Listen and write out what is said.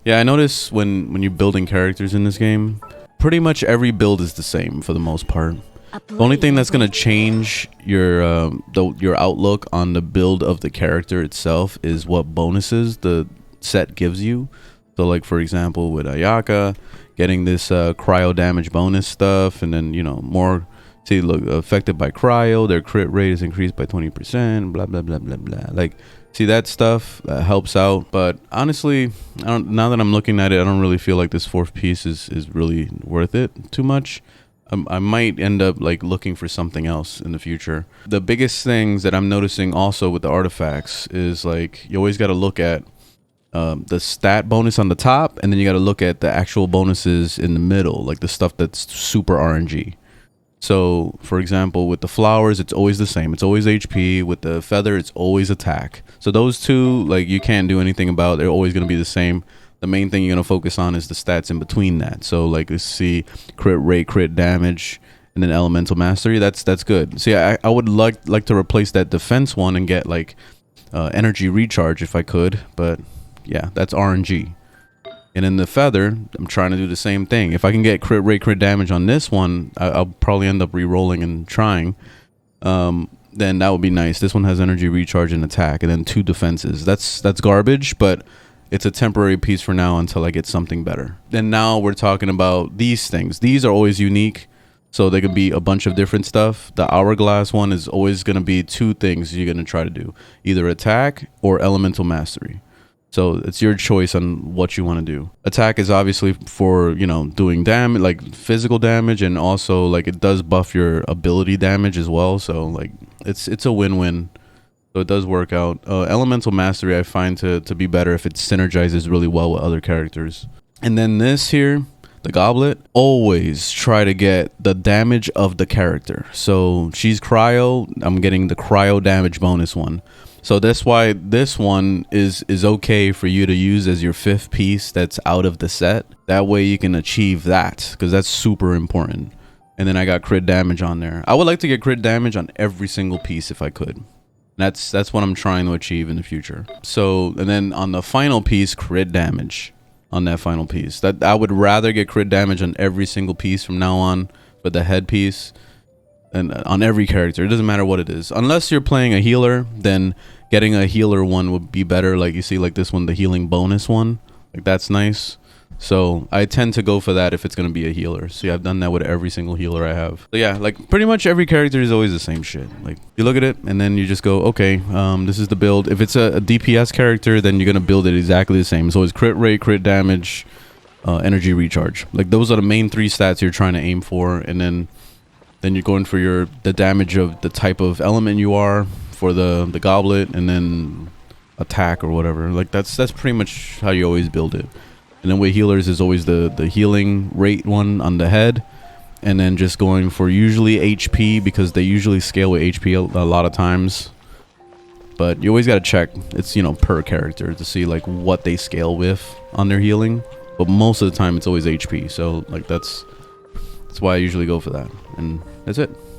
Yeah, I notice when you're building characters in this game, pretty much every build is the same for the most part. The only thing that's gonna change your outlook on the build of the character itself is what bonuses the set gives you. So like for example with Ayaka, getting this cryo damage bonus stuff, and then more. See, look, affected by cryo, their crit rate is increased by 20%. Blah blah blah blah blah. Like, see that stuff helps out. But honestly, now that I'm looking at it, I don't really feel like this fourth piece is really worth it too much. I might end up like looking for something else in the future. The biggest things that I'm noticing also with the artifacts is like you always got to look at the stat bonus on the top, and then you got to look at the actual bonuses in the middle, like the stuff that's super RNG. So for example, with the flowers, it's always the same. It's always HP. With the feather, it's always attack. So those two, like, you can't do anything about. They're always going to be the same. The main thing you're going to focus on is the stats in between that. So like, let's see, crit rate, crit damage, and then elemental mastery. That's good. See, I would like to replace that defense one and get like energy recharge if I could. But yeah, that's RNG. And in the feather, I'm trying to do the same thing. If I can get crit rate, crit damage on this one, I'll probably end up re-rolling and trying. Then that would be nice. This one has energy recharge and attack, and then 2 defenses. That's garbage, but it's a temporary piece for now until I get something better. Then now we're talking about these things. These are always unique, so they could be a bunch of different stuff. The hourglass one is always going to be 2 things you're going to try to do. Either attack or elemental mastery. So it's your choice on what you want to do. Attack is obviously for, doing damage, like physical damage, and also like it does buff your ability damage as well. So like it's a win-win. So it does work out. Elemental mastery I find to be better if it synergizes really well with other characters. And then this here, the goblet, always try to get the damage of the character. So she's cryo, I'm getting the cryo damage bonus one. So that's why this one is okay for you to use as your 5th piece that's out of the set. That way you can achieve that, because that's super important. And then I got crit damage on there. I would like to get crit damage on every single piece if I could. That's what I'm trying to achieve in the future. So, and then on the final piece, crit damage on that final piece. That I would rather get crit damage on every single piece from now on, but the head piece and on every character, it doesn't matter what it is. Unless you're playing a healer, then getting a healer one would be better. Like you see, like this one, the healing bonus one, like that's nice. So I tend to go for that if it's going to be a healer. See, I've done that with every single healer I have. So yeah, like pretty much every character is always the same shit. Like you look at it and then you just go, okay, this is the build. If it's a DPS character, then you're going to build it exactly the same. So it's crit rate, crit damage, energy recharge. Like those are the main 3 stats you're trying to aim for. And then you're going for the damage of the type of element you are for the goblet, and then attack or whatever. Like that's pretty much how you always build it. And then with healers is always the healing rate one on the head, and then just going for usually HP, because they usually scale with HP a lot of times. But you always got to check, it's per character, to see like what they scale with on their healing. But most of the time it's always HP. So like that's why I usually go for that. And that's it.